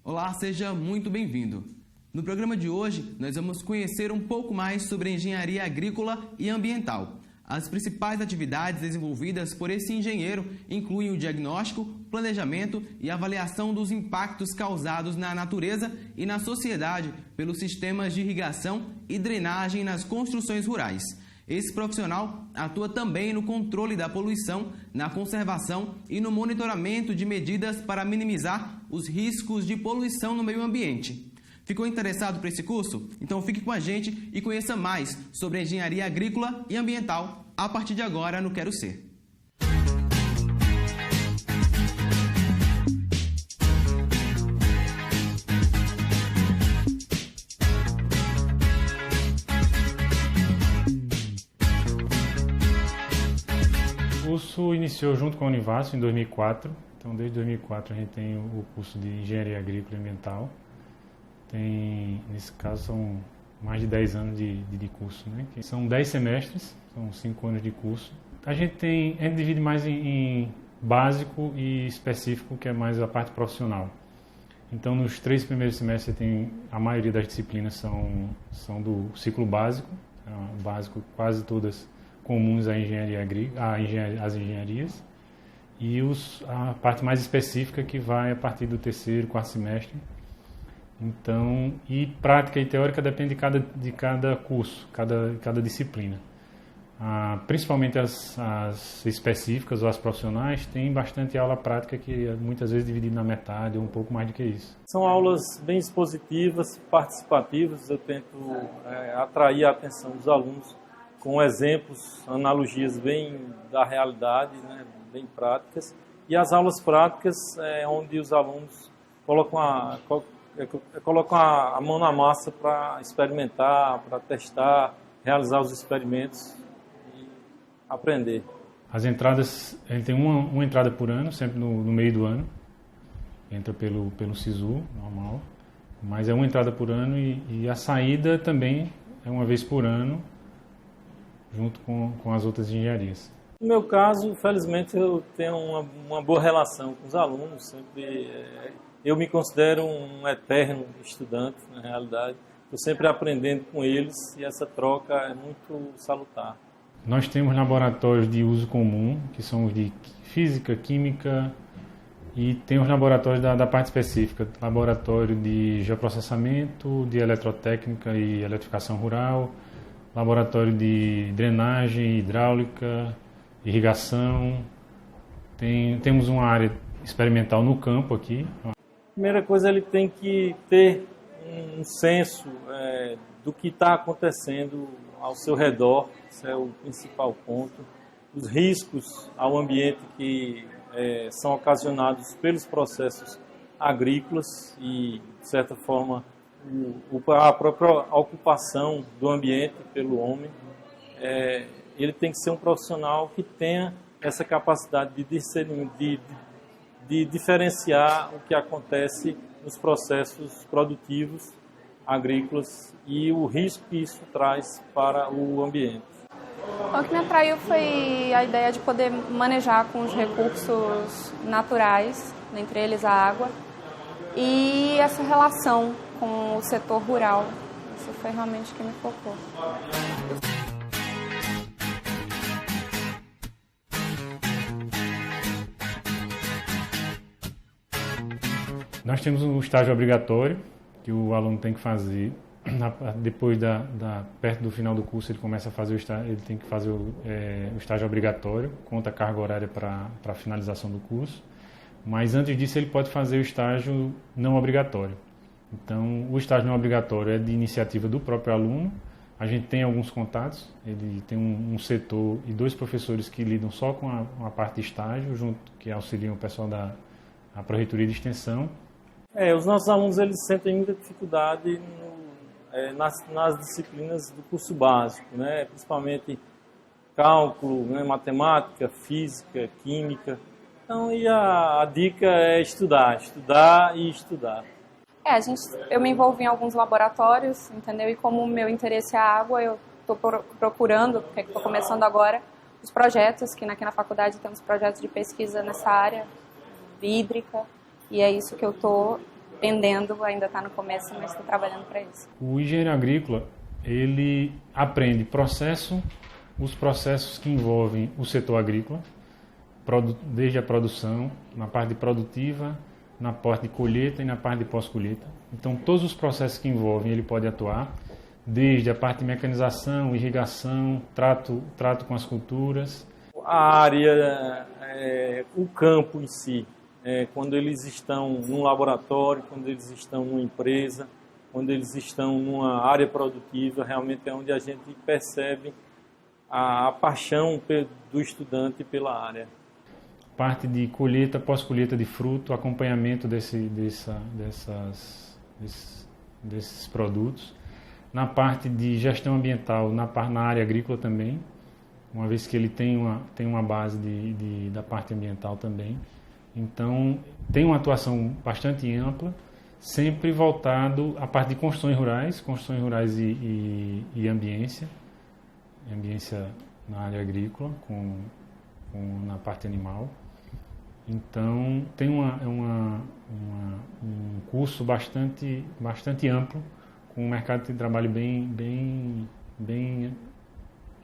Olá, seja muito bem-vindo. No programa de hoje, nós vamos conhecer um pouco mais sobre a engenharia agrícola e ambiental. As principais atividades desenvolvidas por esse engenheiro incluem o diagnóstico, planejamento e avaliação dos impactos causados na natureza e na sociedade pelos sistemas de irrigação e drenagem nas construções rurais. Esse profissional atua também no controle da poluição, na conservação e no monitoramento de medidas para minimizar os riscos de poluição no meio ambiente. Ficou interessado por esse curso? Então fique com a gente e conheça mais sobre a engenharia agrícola e ambiental a partir de agora no Quero Ser. O curso iniciou junto com a Univasf em 2004, então desde 2004 a gente tem o curso de Engenharia Agrícola e Ambiental. Nesse caso são mais de 10 anos de curso, né? São 10 semestres, são 5 anos de curso. A gente divide mais em básico e específico, que é mais a parte profissional. Então nos 3 primeiros semestres a maioria das disciplinas são do ciclo básico, o básico quase todas comuns à engenharia agrícola, às engenharias, e a parte mais específica que vai a partir do 3º, 4º semestre. Então, e prática e teórica depende de cada curso, cada disciplina. Principalmente as específicas ou as profissionais têm bastante aula prática que muitas vezes dividida na metade ou um pouco mais do que isso. São aulas bem expositivas, participativas. Eu tento atrair a atenção dos alunos com exemplos, analogias bem da realidade, né, bem práticas. E as aulas práticas é onde os alunos colocam a mão na massa para experimentar, para testar, realizar os experimentos e aprender. As entradas, a gente tem uma entrada por ano, sempre no meio do ano. Entra pelo SISU, normal. Mas é uma entrada por ano e a saída também é uma vez por ano, junto com as outras engenharias. No meu caso, felizmente, eu tenho uma boa relação com os alunos. Sempre, eu me considero um eterno estudante, na realidade. Estou sempre aprendendo com eles e essa troca é muito salutar. Nós temos laboratórios de uso comum, que são os de física, química, e tem os laboratórios da parte específica, laboratório de geoprocessamento, de eletrotécnica e eletrificação rural, laboratório de drenagem, hidráulica, irrigação. Temos uma área experimental no campo aqui. A primeira coisa, ele tem que ter um senso do que está acontecendo ao seu redor. Esse é o principal ponto. Os riscos ao ambiente que são ocasionados pelos processos agrícolas e, de certa forma, a própria ocupação do ambiente pelo homem. Ele tem que ser um profissional que tenha essa capacidade de diferenciar o que acontece nos processos produtivos agrícolas e o risco que isso traz para o ambiente. O que me atraiu foi a ideia de poder manejar com os recursos naturais, entre eles a água, e essa relação com o setor rural. Isso foi realmente o que me focou. Nós temos um estágio obrigatório que o aluno tem que fazer. Depois perto do final do curso ele começa a fazer ele tem que fazer o estágio obrigatório, conta a carga horária para a finalização do curso. Mas antes disso ele pode fazer o estágio não obrigatório. Então o estágio não obrigatório é de iniciativa do próprio aluno. A gente tem alguns contatos, ele tem um setor e 2 professores que lidam só com a parte de estágio, que auxiliam o pessoal a Pró-Reitoria de Extensão. Os nossos alunos eles sentem muita dificuldade nas disciplinas do curso básico, né? Principalmente cálculo, né? Matemática, física, química. Então, a dica é estudar e estudar. Eu me envolvi em alguns laboratórios, entendeu? E como o meu interesse é a água, eu estou procurando, porque estou começando agora, os projetos, que aqui na faculdade temos projetos de pesquisa nessa área hídrica, e é isso que eu estou pendendo, ainda está no começo, mas estou trabalhando para isso. O engenheiro agrícola, ele aprende os processos que envolvem o setor agrícola, desde a produção, na parte produtiva, na parte de colheita e na parte de pós-colheita. Então, todos os processos que envolvem, ele pode atuar, desde a parte de mecanização, irrigação, trato com as culturas. A área, o campo em si, quando eles estão num laboratório, quando eles estão numa empresa, quando eles estão numa área produtiva, realmente é onde a gente percebe a paixão do estudante pela área. Parte de colheita, pós-colheita de fruto, acompanhamento desses produtos. Na parte de gestão ambiental, na área agrícola também, uma vez que ele tem uma base da parte ambiental também. Então, tem uma atuação bastante ampla, sempre voltado à parte de construções rurais e ambiência na área agrícola, na parte animal. Então, tem um curso bastante amplo, com um mercado de trabalho bem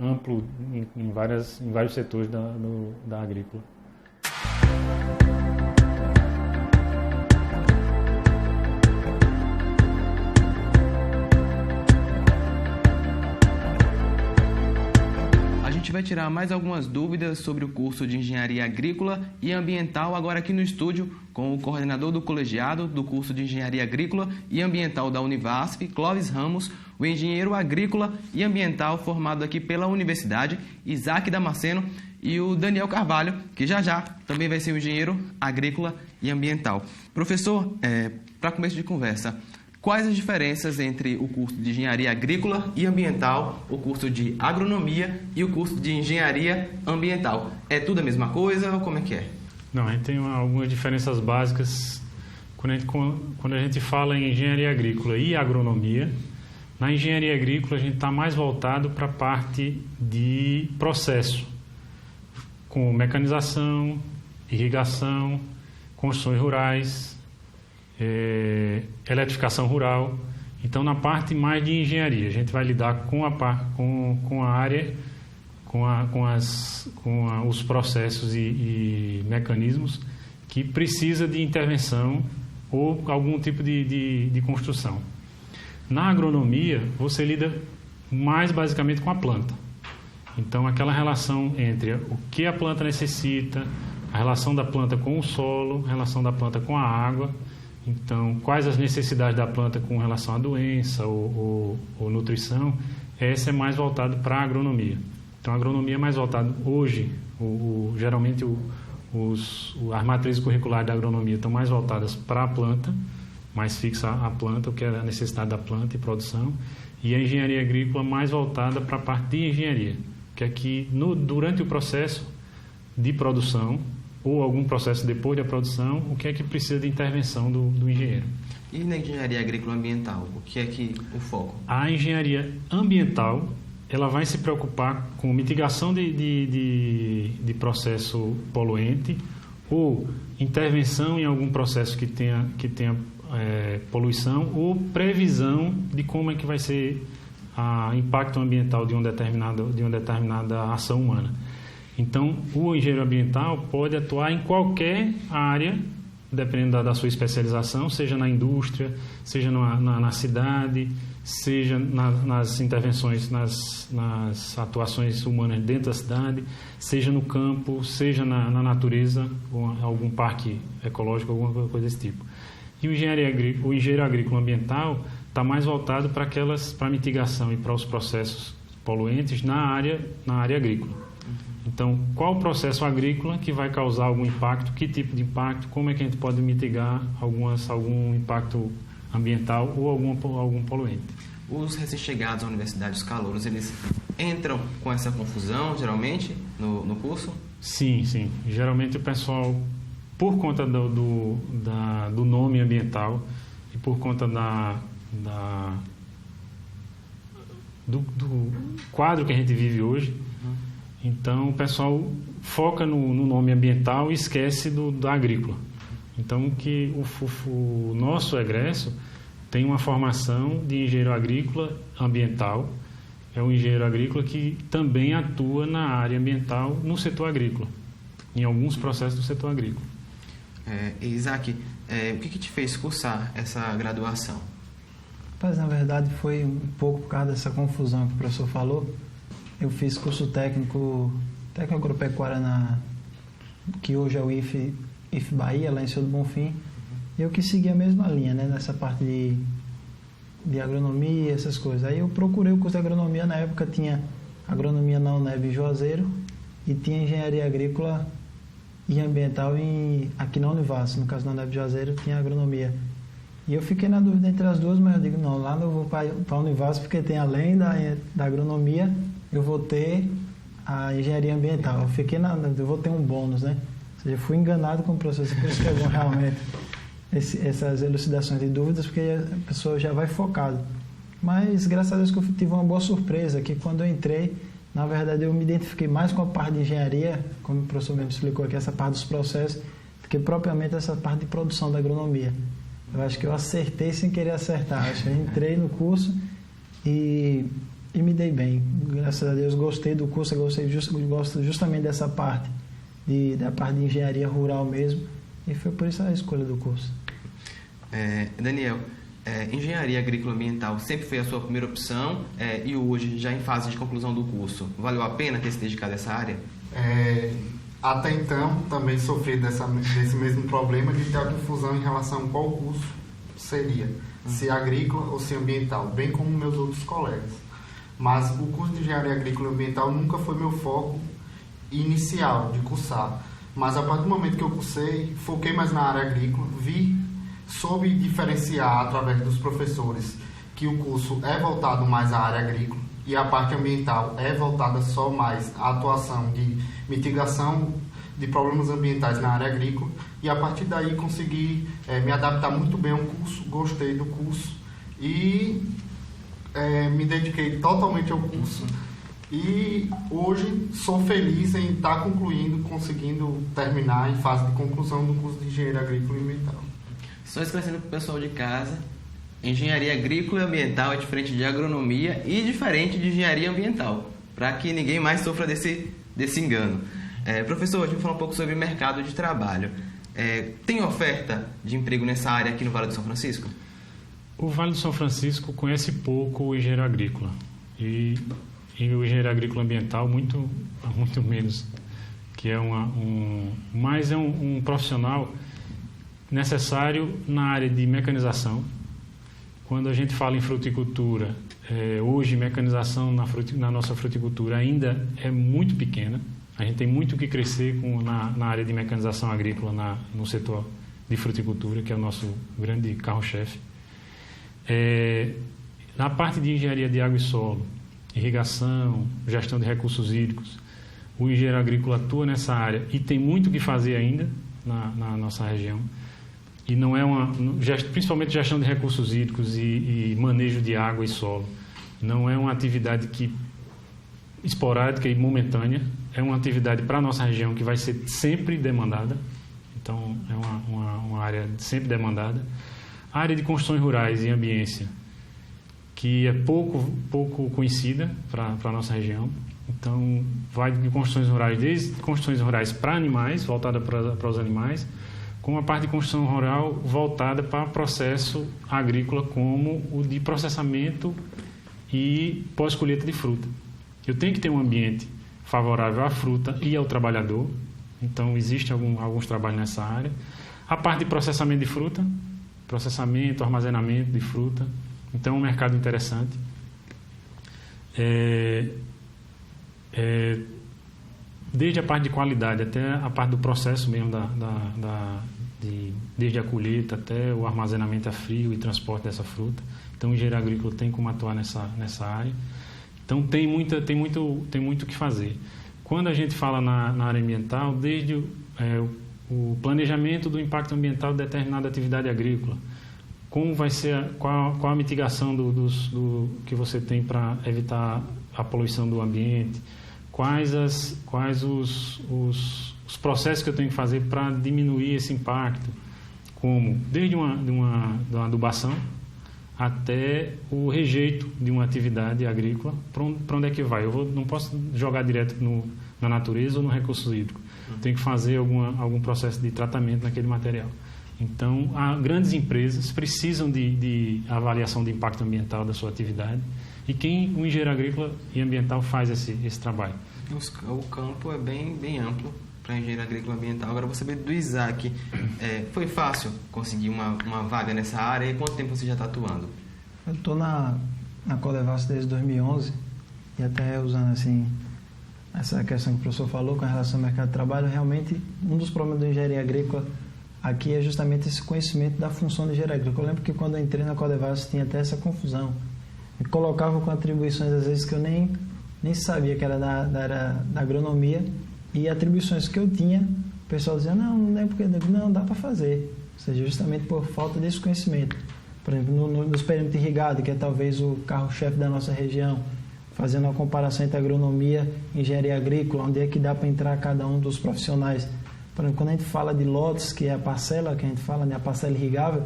amplo em vários setores da agrícola. A gente vai tirar mais algumas dúvidas sobre o curso de Engenharia Agrícola e Ambiental agora aqui no estúdio com o coordenador do colegiado do curso de Engenharia Agrícola e Ambiental da Univasf, Clóvis Ramos, o engenheiro agrícola e ambiental formado aqui pela Universidade, Isaac Damasceno, e o Daniel Carvalho, que já também vai ser um engenheiro agrícola e ambiental. Professor, para começo de conversa, quais as diferenças entre o curso de Engenharia Agrícola e Ambiental, o curso de Agronomia e o curso de Engenharia Ambiental? É tudo a mesma coisa ou como é que é? Não, a gente tem algumas diferenças básicas. Quando a gente fala em Engenharia Agrícola e Agronomia, na Engenharia Agrícola a gente está mais voltado para a parte de processo, com mecanização, irrigação, construções rurais, eletrificação rural. Então, na parte mais de engenharia, a gente vai lidar com a área, com os processos e mecanismos que precisa de intervenção ou algum tipo de construção. Na agronomia, você lida mais basicamente com a planta. Então, aquela relação entre o que a planta necessita, a relação da planta com o solo, a relação da planta com a água. Então, quais as necessidades da planta com relação à doença ou nutrição, essa é mais voltado para a agronomia. Então, a agronomia é mais voltada hoje, geralmente as matrizes curriculares da agronomia estão mais voltadas para a planta, mais fixa a planta, o que é a necessidade da planta e produção, e a engenharia agrícola mais voltada para a parte de engenharia, que é que durante o processo de produção, ou algum processo depois da produção, o que é que precisa de intervenção do engenheiro. E na engenharia agrícola ambiental, o que é que o foco? A engenharia ambiental, ela vai se preocupar com mitigação de processo poluente ou intervenção em algum processo que tenha poluição ou previsão de como é que vai ser o impacto ambiental de uma determinada ação humana. Então, o engenheiro ambiental pode atuar em qualquer área, dependendo da sua especialização, seja na indústria, seja na cidade, seja nas intervenções, nas atuações humanas dentro da cidade, seja no campo, seja na natureza, ou algum parque ecológico, alguma coisa desse tipo. E o engenheiro agrícola ambiental está mais voltado para a mitigação e para os processos poluentes na área agrícola. Então, qual o processo agrícola que vai causar algum impacto, que tipo de impacto, como é que a gente pode mitigar algum impacto ambiental ou algum poluente. Os recém-chegados à universidade, os calouros, eles entram com essa confusão, geralmente, no curso? Sim. Geralmente o pessoal, por conta do nome ambiental e por conta do quadro que a gente vive hoje, então o pessoal foca no nome ambiental e esquece da agrícola. Então que o nosso egresso tem uma formação de engenheiro agrícola ambiental, é um engenheiro agrícola que também atua na área ambiental no setor agrícola, em alguns processos do setor agrícola. Isaac, o que te fez cursar essa graduação? Mas, na verdade, foi um pouco por causa dessa confusão que o professor falou. Eu fiz curso técnico agropecuária que hoje é o IF Bahia, lá em Senhor do Bonfim. E eu quis seguir a mesma linha, né, nessa parte de agronomia, essas coisas. Aí eu procurei o curso de agronomia, na época tinha agronomia na UNEB em Juazeiro e tinha engenharia agrícola e ambiental aqui na Univas. No caso da UNEB de Juazeiro tinha agronomia. E eu fiquei na dúvida entre as duas, mas eu digo, não, lá eu vou para a Univas porque tem, além da agronomia, eu vou ter a engenharia ambiental. Eu fiquei eu vou ter um bônus, né? Ou seja, fui enganado com o processo, por isso que é bom realmente essas elucidações de dúvidas, porque a pessoa já vai focado. Mas, graças a Deus, que eu tive uma boa surpresa, que quando eu entrei, na verdade, eu me identifiquei mais com a parte de engenharia, como o professor mesmo explicou aqui, essa parte dos processos, do que propriamente essa parte de produção da agronomia. Eu acho que eu acertei sem querer acertar. Acho que eu entrei no curso e me dei bem. Graças a Deus, gostei do curso, gosto justamente dessa parte, da parte de engenharia rural mesmo, e foi por isso a escolha do curso. Daniel, engenharia agrícola ambiental sempre foi a sua primeira opção e hoje, já em fase de conclusão do curso, valeu a pena ter se dedicado a essa área? Até então, também sofri desse mesmo problema de ter a confusão em relação a qual curso seria, se agrícola ou se ambiental, bem como meus outros colegas. Mas o curso de engenharia agrícola e ambiental nunca foi meu foco inicial de cursar. Mas a partir do momento que eu cursei, foquei mais na área agrícola, soube diferenciar através dos professores que o curso é voltado mais à área agrícola e a parte ambiental é voltada só mais à atuação de mitigação de problemas ambientais na área agrícola, e a partir daí consegui me adaptar muito bem ao curso, gostei do curso e me dediquei totalmente ao curso. E hoje sou feliz em estar conseguindo terminar em fase de conclusão do curso de Engenharia Agrícola e Ambiental. Só esclarecendo para o pessoal de casa, Engenharia Agrícola e Ambiental é diferente de agronomia e diferente de engenharia ambiental, para que ninguém mais sofra desse engano. Professor, a gente vai falar um pouco sobre mercado de trabalho. Tem oferta de emprego nessa área aqui no Vale do São Francisco? O Vale do São Francisco conhece pouco o engenheiro agrícola e o engenheiro agrícola ambiental muito menos, que é mais um profissional necessário na área de mecanização. Quando a gente fala em fruticultura, hoje mecanização na nossa fruticultura ainda é muito pequena. A gente tem muito o que crescer na área de mecanização agrícola no setor de fruticultura, que é o nosso grande carro-chefe. Na parte de engenharia de água e solo, irrigação, gestão de recursos hídricos, o engenheiro agrícola atua nessa área e tem muito o que fazer ainda na nossa região. E não é principalmente gestão de recursos hídricos e manejo de água e solo. Não é uma atividade esporádica e momentânea, é uma atividade para a nossa região que vai ser sempre demandada. Então, é uma área sempre demandada. A área de construções rurais e ambiência, que é pouco conhecida para a nossa região. Então, vai de construções rurais, desde construções rurais para animais, voltada para os animais, com a parte de construção rural voltada para processo agrícola, como o de processamento e pós-colheita de fruta. Eu tenho que ter um ambiente favorável à fruta e ao trabalhador, então existem alguns trabalhos nessa área. A parte de processamento de fruta, processamento, armazenamento de fruta, então é um mercado interessante. desde a parte de qualidade até a parte do processo mesmo, desde a colheita até o armazenamento a frio e transporte dessa fruta. Então, o engenheiro agrícola tem como atuar nessa área. Então, tem muito o que fazer. Quando a gente fala na área ambiental, desde o planejamento do impacto ambiental de determinada atividade agrícola, como vai ser, qual a mitigação do que você tem para evitar a poluição do ambiente, quais os processos que eu tenho que fazer para diminuir esse impacto, como desde uma adubação até o rejeito de uma atividade agrícola, para onde é que vai? Não posso jogar direto na natureza ou no recurso hídrico. Tenho que fazer algum processo de tratamento naquele material. Então, grandes empresas precisam de avaliação de impacto ambiental da sua atividade, e o engenheiro agrícola e ambiental faz esse trabalho. O campo é bem amplo para engenheiro agrícola e ambiental. Agora, vou saber do Isaac, foi fácil conseguir uma vaga nessa área, e quanto tempo você já está atuando? Eu estou na Codevas desde 2011, e até usando assim essa questão que o professor falou com relação ao mercado de trabalho, realmente um dos problemas da engenharia agrícola aqui é justamente esse conhecimento da função de engenheiro agrícola. Eu lembro que quando eu entrei na Codevas tinha até essa confusão. Me colocavam com atribuições às vezes que eu nem sabia que era da área da agronomia, e atribuições que eu tinha, o pessoal dizia, não é porque não dá para fazer. Ou seja, justamente por falta desse conhecimento. Por exemplo, nos perímetros irrigados, que é talvez o carro-chefe da nossa região, fazendo uma comparação entre agronomia e engenharia agrícola, onde é que dá para entrar cada um dos profissionais. Por exemplo, quando a gente fala de lotes, que é a parcela, que a gente fala, né, a parcela irrigável,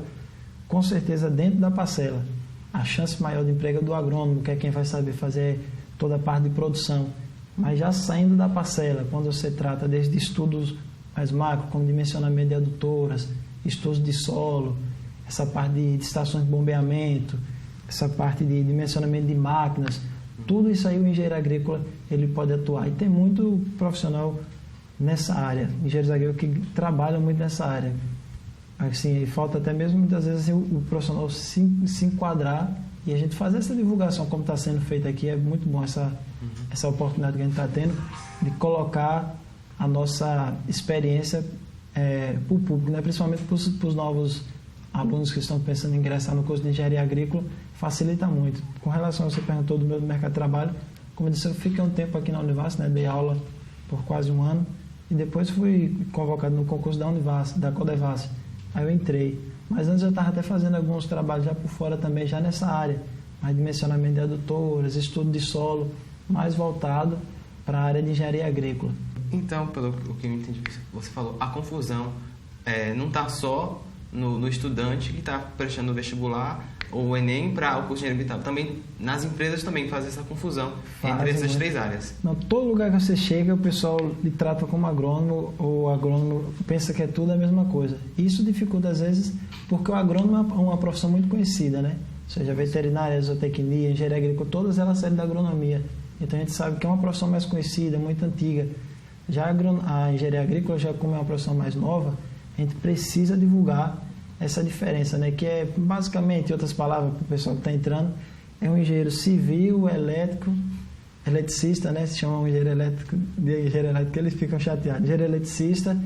com certeza dentro da parcela, a chance maior de emprego é do agrônomo, que é quem vai saber fazer toda a parte de produção. Mas já saindo da parcela, quando você trata desde estudos mais macro, como dimensionamento de adutoras, estudos de solo, essa parte de estações de bombeamento, essa parte de dimensionamento de máquinas, tudo isso aí o engenheiro agrícola ele pode atuar. E tem muito profissional nessa área, engenheiros agrícolas que trabalham muito nessa área. Assim, falta até mesmo muitas vezes assim, o profissional se enquadrar e a gente fazer essa divulgação como está sendo feita aqui. É muito bom essa oportunidade que a gente está tendo de colocar a nossa experiência para o público, né? Principalmente para os novos alunos que estão pensando em ingressar no curso de engenharia agrícola, facilita muito. Com relação a você perguntou do meu mercado de trabalho, como eu disse, eu fiquei um tempo aqui na Univas, né? Dei aula por quase um ano e depois fui convocado no concurso da Univas, da Codevas. Aí eu entrei. Mas antes eu estava até fazendo alguns trabalhos já por fora também, já nessa área, mais dimensionamento de adutoras, estudo de solo, mais voltado para a área de engenharia agrícola. Então, pelo que eu entendi, você falou, a confusão não está só no estudante que está prestando o vestibular ou o Enem para o curso de engenharia ambiental. Também nas empresas também fazem essa confusão entre essas três áreas. Não, todo lugar que você chega, o pessoal lhe trata como agrônomo, ou o agrônomo pensa que é tudo a mesma coisa. Isso dificulta às vezes, porque o agrônomo é uma profissão muito conhecida, né? Ou seja, veterinária, zootecnia, engenharia agrícola, todas elas saem da agronomia. Então a gente sabe que é uma profissão mais conhecida, muito antiga. Já a engenharia agrícola, já como é uma profissão mais nova, a gente precisa divulgar essa diferença, né? Que é basicamente, em outras palavras, para o pessoal que está entrando, é um engenheiro civil, elétrico, eletricista, né? Se chama um engenheiro elétrico, de engenheiro elétrico, eles ficam chateados. Engenheiro eletricista,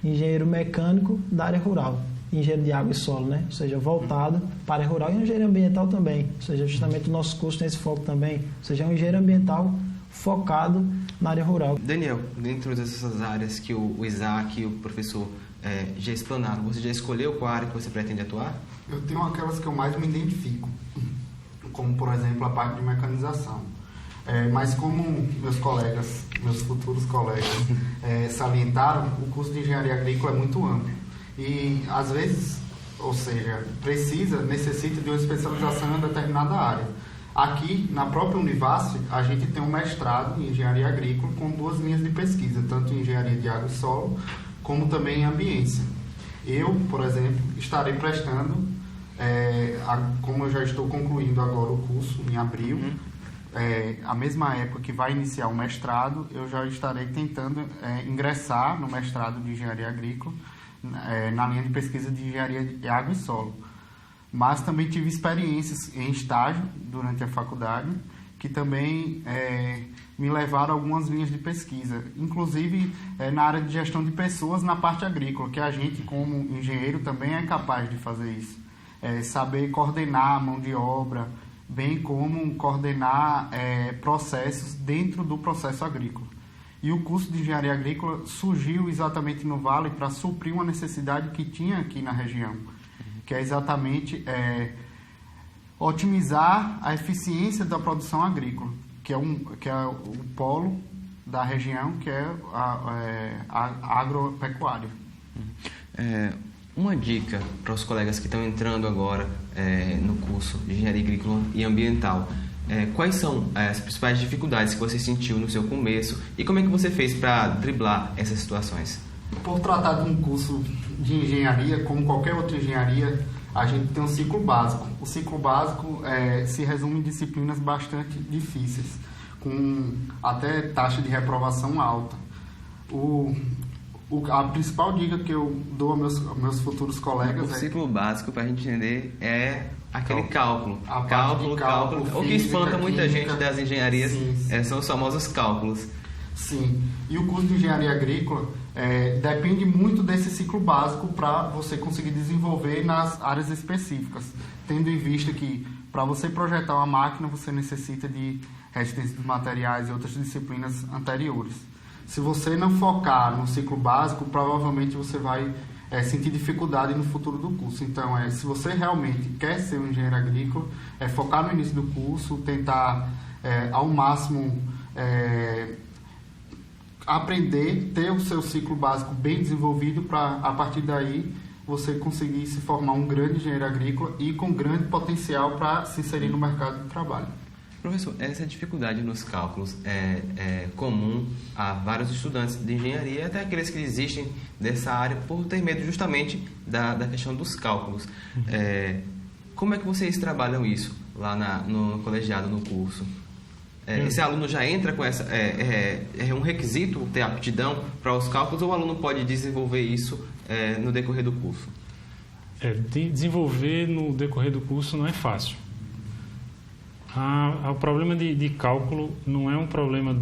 engenheiro mecânico da área rural, engenheiro de água e solo, né? Ou seja, voltado para a área rural, e um engenheiro ambiental também. Ou seja, justamente o nosso curso tem esse foco também. Ou seja, é um engenheiro ambiental focado na área rural. Daniel, dentro dessas áreas que o Isaac e o professor já explanaram, você já escolheu qual área que você pretende atuar? Eu tenho aquelas que eu mais me identifico, como por exemplo a parte de mecanização. Mas como meus futuros colegas salientaram, o curso de engenharia agrícola é muito amplo e às vezes, ou seja, necessita de uma especialização em determinada área. Aqui, na própria Univas, a gente tem um mestrado em engenharia agrícola com 2 linhas de pesquisa, tanto em engenharia de água e solo, como também em ambiência. Eu, por exemplo, estarei prestando, como eu já estou concluindo agora o curso, em abril, a mesma época que vai iniciar o mestrado, eu já estarei tentando ingressar no mestrado de engenharia agrícola, na linha de pesquisa de engenharia de água e solo. Mas também tive experiências em estágio durante a faculdade que também me levaram a algumas linhas de pesquisa, inclusive na área de gestão de pessoas na parte agrícola, que a gente, como engenheiro, também é capaz de fazer isso. Saber coordenar a mão de obra, bem como coordenar processos dentro do processo agrícola. E o curso de Engenharia Agrícola surgiu exatamente no Vale para suprir uma necessidade que tinha aqui na região, que é exatamente otimizar a eficiência da produção agrícola, que é o polo da região, que é a agropecuária. Uma dica para os colegas que estão entrando agora no curso de Engenharia Agrícola e Ambiental. Quais são as principais dificuldades que você sentiu no seu começo e como é que você fez para driblar essas situações? Por tratar de um curso de engenharia, como qualquer outra engenharia, a gente tem um ciclo básico. O ciclo básico se resume em disciplinas bastante difíceis, com até taxa de reprovação alta. A principal dica que eu dou aos meus futuros colegas o ciclo básico, para a gente entender, é aquele cálculo. Cálculo. O que espanta muita gente das engenharias sim. São os famosos cálculos. Sim. E o curso de Engenharia Agrícola depende muito desse ciclo básico para você conseguir desenvolver nas áreas específicas, tendo em vista que para você projetar uma máquina você necessita de resistência dos materiais e outras disciplinas anteriores. Se você não focar no ciclo básico, provavelmente você vai sentir dificuldade no futuro do curso. Então, se você realmente quer ser um engenheiro agrícola, focar no início do curso, tentar ao máximo aprender, ter o seu ciclo básico bem desenvolvido para, a partir daí, você conseguir se formar um grande engenheiro agrícola e com grande potencial para se inserir no mercado de trabalho. Professor, essa dificuldade nos cálculos é comum a vários estudantes de engenharia, até aqueles que desistem dessa área por ter medo justamente da questão dos cálculos. Como é que vocês trabalham isso lá no colegiado, no curso? Esse aluno já entra com essa... É um requisito ter aptidão para os cálculos ou o aluno pode desenvolver isso no decorrer do curso? Desenvolver no decorrer do curso não é fácil. O problema de cálculo não é um problema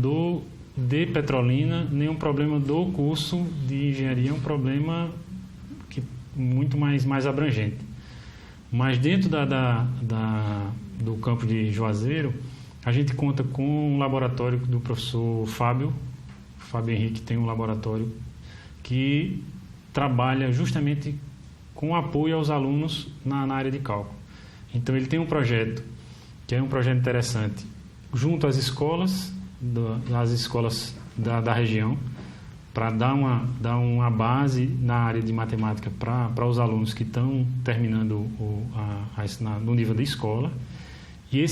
de Petrolina, nem um problema do curso de engenharia, é um problema muito mais abrangente. Mas dentro do campo de Juazeiro, a gente conta com um laboratório do professor Fábio Henrique tem um laboratório que trabalha justamente com apoio aos alunos na área de cálculo. Então ele tem um projeto que é um projeto interessante, junto às escolas, da região, para dar uma base na área de matemática para os alunos que estão terminando no nível da escola. E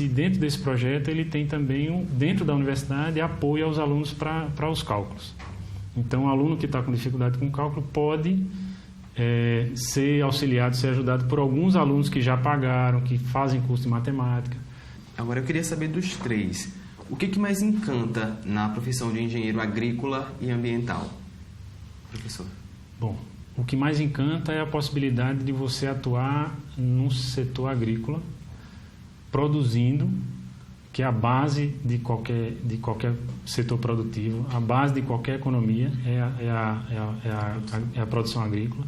dentro desse projeto, ele tem também, dentro da universidade, apoio aos alunos para os cálculos. Então, o aluno que está com dificuldade com cálculo pode ser auxiliado, ser ajudado por alguns alunos que já pagaram, que fazem curso de matemática. Agora eu queria saber dos três. O que mais encanta na profissão de engenheiro agrícola e ambiental? Professor. Bom, o que mais encanta é a possibilidade de você atuar no setor agrícola, produzindo, que é a base de qualquer setor produtivo, a base de qualquer economia é a produção agrícola.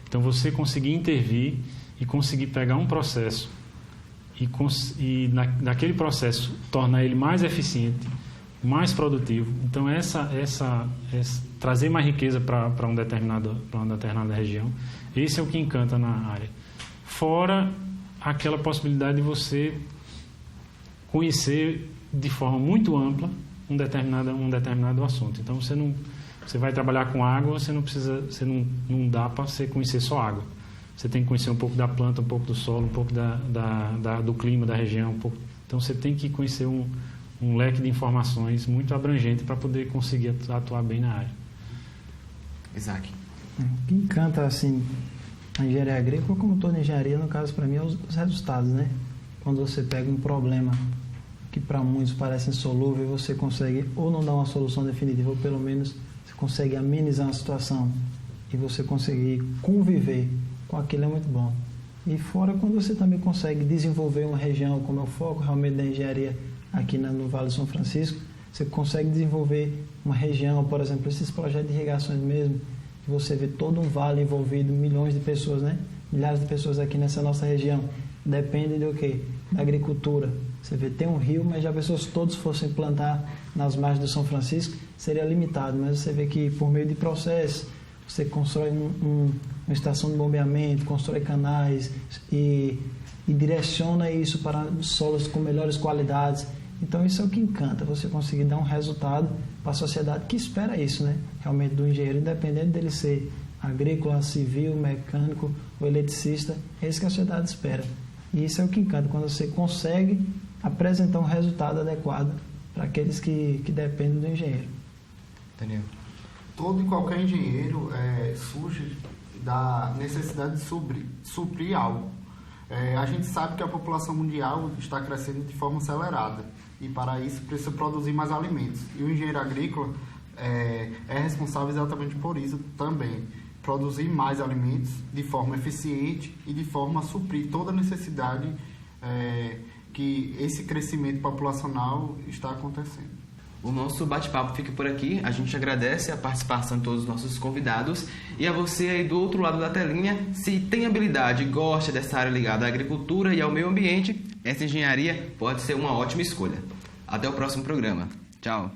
Então, você conseguir intervir e conseguir pegar um processo e naquele processo tornar ele mais eficiente, mais produtivo. Então, trazer mais riqueza para uma determinada região, esse é o que encanta na área. Fora aquela possibilidade de você conhecer de forma muito ampla um determinado assunto. Então, você vai trabalhar com água, não dá para você conhecer só água. Você tem que conhecer um pouco da planta, um pouco do solo, um pouco do clima da região. Então, você tem que conhecer um leque de informações muito abrangente para poder conseguir atuar bem na área. Isaac. O que encanta, assim, a engenharia agrícola, como toda engenharia, no caso, para mim, é os resultados, né? Quando você pega um problema que para muitos parece insolúvel, você consegue ou não dar uma solução definitiva, ou pelo menos você consegue amenizar uma situação e você conseguir conviver com aquilo, é muito bom. E fora quando você também consegue desenvolver uma região, como é o foco realmente da engenharia aqui no Vale do São Francisco, você consegue desenvolver uma região, por exemplo, esses projetos de irrigações mesmo, que você vê todo um vale envolvido, milhões de pessoas, né? Milhares de pessoas aqui nessa nossa região. Depende do quê? Da agricultura. Você vê, tem um rio, mas já pessoas se todos fossem plantar nas margens do São Francisco, seria limitado. Mas você vê que por meio de processos, você constrói uma estação de bombeamento, constrói canais e direciona isso para solos com melhores qualidades. Então isso é o que encanta, você conseguir dar um resultado para a sociedade que espera isso, né? Realmente do engenheiro, independente dele ser agrícola, civil, mecânico ou eletricista, é isso que a sociedade espera. E isso é o que encanta, quando você consegue apresentar um resultado adequado para aqueles que dependem do engenheiro. Daniel. Todo e qualquer engenheiro surge da necessidade de suprir algo. A gente sabe que a população mundial está crescendo de forma acelerada e para isso precisa produzir mais alimentos. E o engenheiro agrícola é responsável exatamente por isso também. Produzir mais alimentos de forma eficiente e de forma a suprir toda a necessidade que esse crescimento populacional está acontecendo. O nosso bate-papo fica por aqui. A gente agradece a participação de todos os nossos convidados. E a você aí do outro lado da telinha, se tem habilidade e gosta dessa área ligada à agricultura e ao meio ambiente, essa engenharia pode ser uma ótima escolha. Até o próximo programa. Tchau.